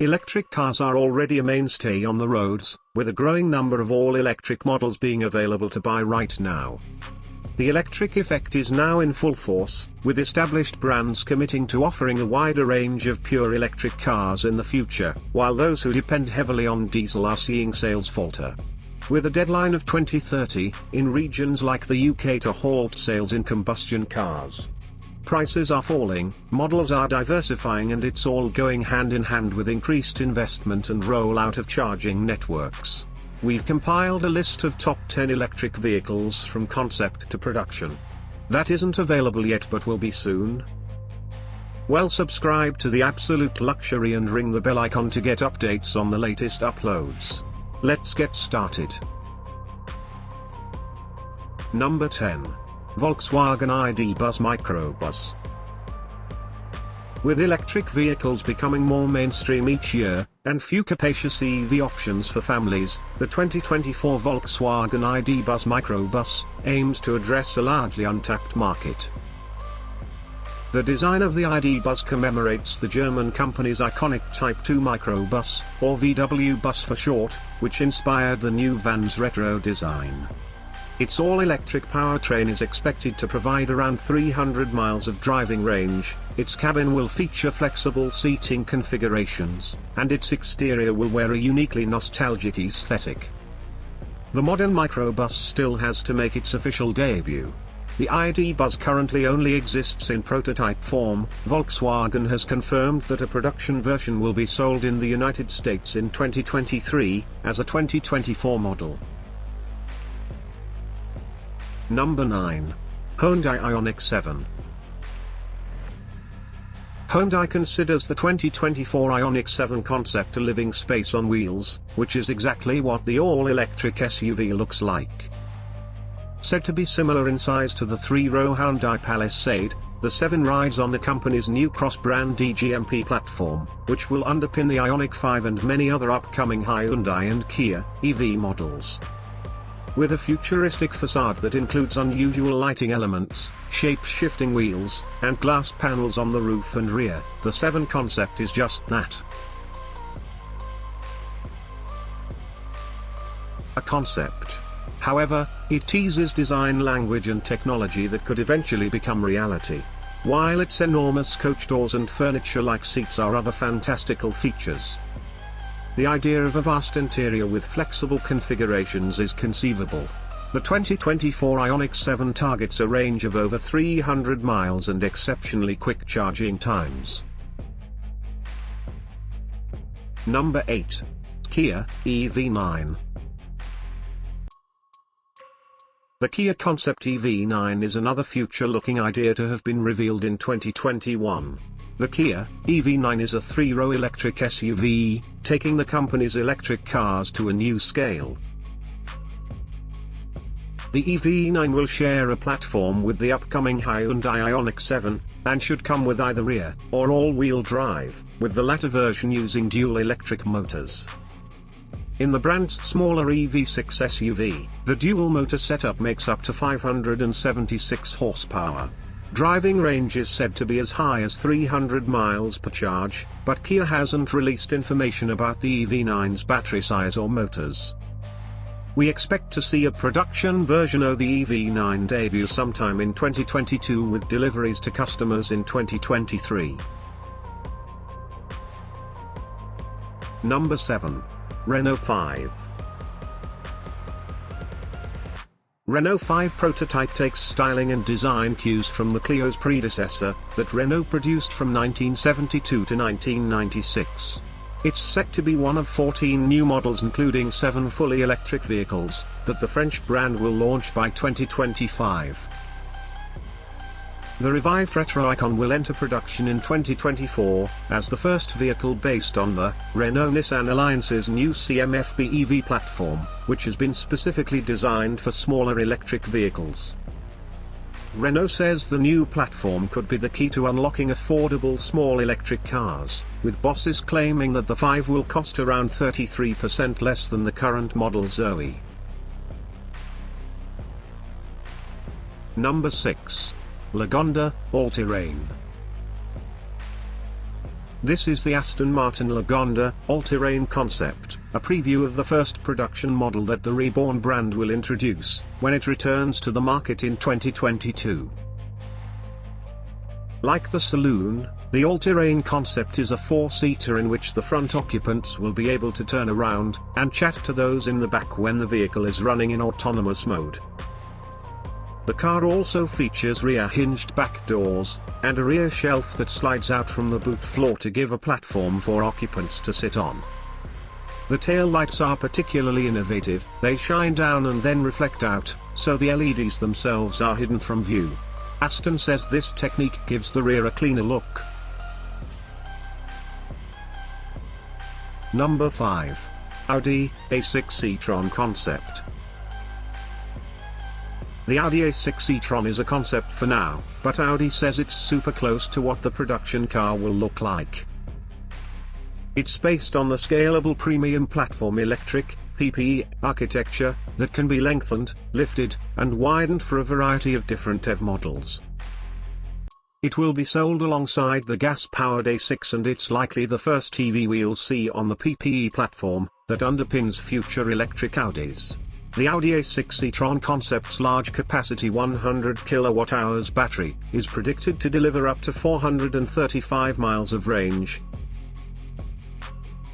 Electric cars are already a mainstay on the roads, with a growing number of all-electric models being available to buy right now. The electric effect is now in full force, with established brands committing to offering a wider range of pure electric cars in the future, while those who depend heavily on diesel are seeing sales falter. With a deadline of 2030, in regions like the UK to halt sales in combustion cars. Prices are falling, models are diversifying, and it's all going hand in hand with increased investment and rollout of charging networks. We've compiled a list of top 10 electric vehicles from concept to production. That isn't available yet but will be soon. Well, subscribe to the Absolute Luxury and ring the bell icon to get updates on the latest uploads. Let's get started. Number 10. Volkswagen ID.Buzz Microbus. With electric vehicles becoming more mainstream each year, and few capacious EV options for families, the 2024 Volkswagen ID.Buzz Microbus aims to address a largely untapped market. The design of the ID.Buzz commemorates the German company's iconic Type 2 microbus, or VW Bus for short, which inspired the new van's retro design. Its all-electric powertrain is expected to provide around 300 miles of driving range, its cabin will feature flexible seating configurations, and its exterior will wear a uniquely nostalgic aesthetic. The modern microbus still has to make its official debut. The ID.Buzz currently only exists in prototype form. Volkswagen has confirmed that a production version will be sold in the United States in 2023, as a 2024 model. Number 9. Hyundai Ioniq 7. Hyundai considers the 2024 Ioniq 7 concept a living space on wheels, which is exactly what the all-electric SUV looks like. Said to be similar in size to the three-row Hyundai Palisade, the 7 rides on the company's new cross-brand DGMP platform, which will underpin the Ioniq 5 and many other upcoming Hyundai and Kia EV models. With a futuristic facade that includes unusual lighting elements, shape-shifting wheels, and glass panels on the roof and rear, the 7 concept is just that. A concept. However, it teases design language and technology that could eventually become reality. While its enormous coach doors and furniture-like seats are other fantastical features. The idea of a vast interior with flexible configurations is conceivable. The 2024 Ioniq 7 targets a range of over 300 miles and exceptionally quick charging times. Number 8. Kia EV9. The Kia Concept EV9 is another future-looking idea to have been revealed in 2021. The Kia EV9 is a 3-row electric SUV, taking the company's electric cars to a new scale. The EV9 will share a platform with the upcoming Hyundai Ioniq 7, and should come with either rear or all-wheel drive, with the latter version using dual electric motors. In the brand's smaller EV6 SUV, the dual-motor setup makes up to 576 horsepower. Driving range is said to be as high as 300 miles per charge, but Kia hasn't released information about the EV9's battery size or motors. We expect to see a production version of the EV9 debut sometime in 2022 with deliveries to customers in 2023. Number 7. Renault 5. Renault 5 prototype takes styling and design cues from the Clio's predecessor, that Renault produced from 1972 to 1996. It's set to be one of 14 new models including 7 fully electric vehicles, that the French brand will launch by 2025. The revived retro icon will enter production in 2024, as the first vehicle based on the Renault-Nissan Alliance's new CMF-B EV platform, which has been specifically designed for smaller electric vehicles. Renault says the new platform could be the key to unlocking affordable small electric cars, with bosses claiming that the 5 will cost around 33% less than the current model Zoe. Number 6. Lagonda All-Terrain. This is the Aston Martin Lagonda All-Terrain Concept, a preview of the first production model that the reborn brand will introduce when it returns to the market in 2022. Like the saloon, the all-terrain concept is a four-seater in which the front occupants will be able to turn around and chat to those in the back when the vehicle is running in autonomous mode. The car also features rear hinged back doors, and a rear shelf that slides out from the boot floor to give a platform for occupants to sit on. The tail lights are particularly innovative, they shine down and then reflect out, so the LEDs themselves are hidden from view. Aston says this technique gives the rear a cleaner look. Number 5. Audi A6 e-tron Concept. The Audi A6 e-tron is a concept for now, but Audi says it's super close to what the production car will look like. It's based on the scalable premium platform electric, PPE, architecture, that can be lengthened, lifted, and widened for a variety of different EV models. It will be sold alongside the gas-powered A6 and it's likely the first EV we'll see on the PPE platform, that underpins future electric Audis. The Audi A6 e-tron Concept's large-capacity 100 kWh battery is predicted to deliver up to 435 miles of range.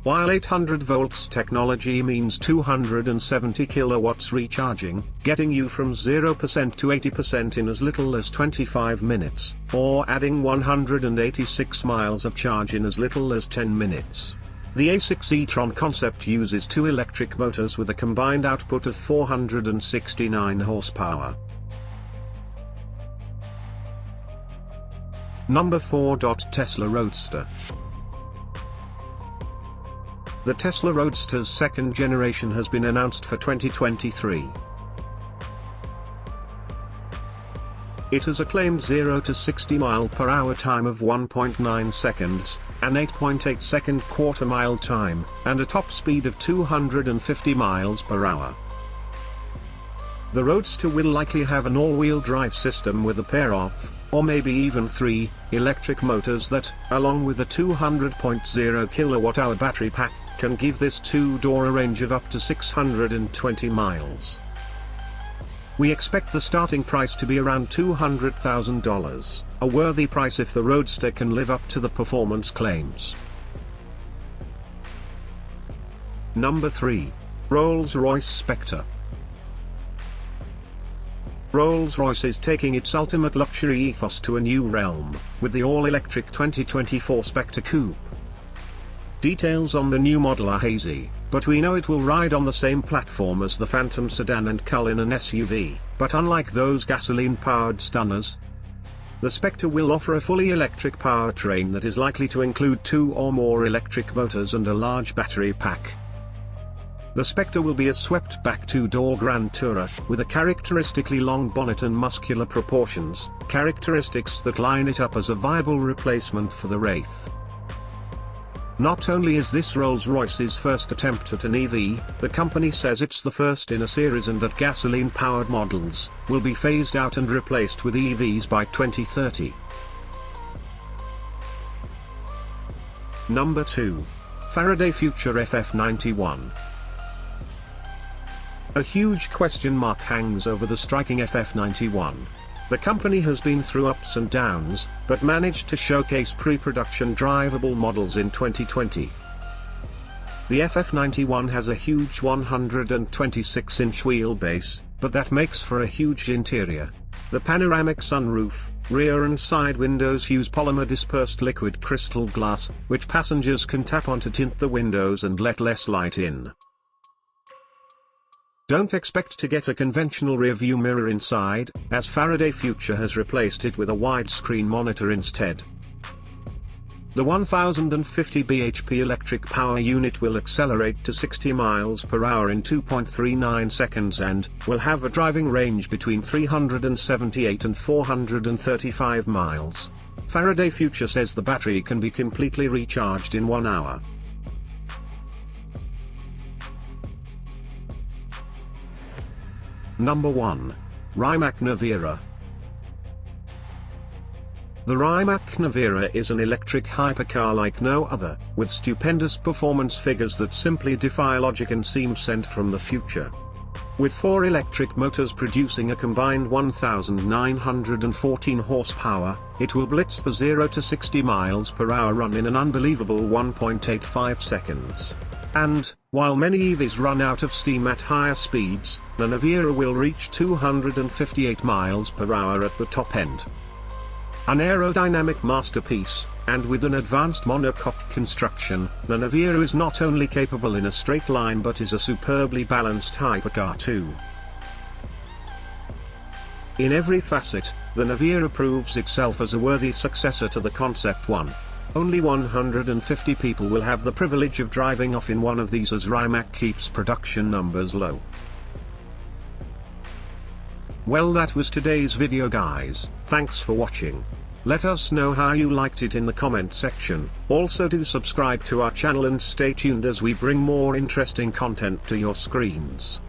While 800 volts technology means 270 kilowatts recharging, getting you from 0% to 80% in as little as 25 minutes, or adding 186 miles of charge in as little as 10 minutes. The A6 e-tron Concept uses two electric motors with a combined output of 469 horsepower. Number 4. Tesla Roadster. The Tesla Roadster's second generation has been announced for 2023. It has a claimed 0 to 60 mph time of 1.9 seconds, an 8.8 second quarter-mile time, and a top speed of 250 mph. The Roadster will likely have an all-wheel drive system with a pair of, or maybe even 3, electric motors that, along with a 200.0 kWh battery pack, can give this two-door a range of up to 620 miles. We expect the starting price to be around $200,000, a worthy price if the Roadster can live up to the performance claims. Number 3. Rolls-Royce Spectre. Rolls-Royce is taking its ultimate luxury ethos to a new realm, with the all-electric 2024 Spectre Coupe. Details on the new model are hazy, but we know it will ride on the same platform as the Phantom sedan and Cullinan SUV, but unlike those gasoline-powered stunners, the Spectre will offer a fully electric powertrain that is likely to include 2 or more electric motors and a large battery pack. The Spectre will be a swept-back two-door Grand Tourer, with a characteristically long bonnet and muscular proportions, characteristics that line it up as a viable replacement for the Wraith. Not only is this Rolls-Royce's first attempt at an EV, the company says it's the first in a series and that gasoline-powered models will be phased out and replaced with EVs by 2030. Number 2. Faraday Future FF91. A huge question mark hangs over the striking FF91. The company has been through ups and downs, but managed to showcase pre-production drivable models in 2020. The FF91 has a huge 126-inch wheelbase, but that makes for a huge interior. The panoramic sunroof, rear and side windows use polymer dispersed liquid crystal glass, which passengers can tap on to tint the windows and let less light in. Don't expect to get a conventional rearview mirror inside, as Faraday Future has replaced it with a widescreen monitor instead. The 1050 bhp electric power unit will accelerate to 60 miles per hour in 2.39 seconds and will have a driving range between 378 and 435 miles. Faraday Future says the battery can be completely recharged in 1 hour. Number 1. Rimac Nevera. The Rimac Nevera is an electric hypercar like no other, with stupendous performance figures that simply defy logic and seem sent from the future. With 4 electric motors producing a combined 1,914 horsepower, it will blitz the 0 to 60 miles per hour run in an unbelievable 1.85 seconds. And, while many EVs run out of steam at higher speeds, the Nevera will reach 258 miles per hour at the top end. An aerodynamic masterpiece, and with an advanced monocoque construction, the Nevera is not only capable in a straight line but is a superbly balanced hypercar too. In every facet, the Nevera proves itself as a worthy successor to the Concept 1. Only 150 people will have the privilege of driving off in one of these as Rimac keeps production numbers low. Well, that was today's video, guys. Thanks for watching. Let us know how you liked it in the comment section. Also do subscribe to our channel and stay tuned as we bring more interesting content to your screens.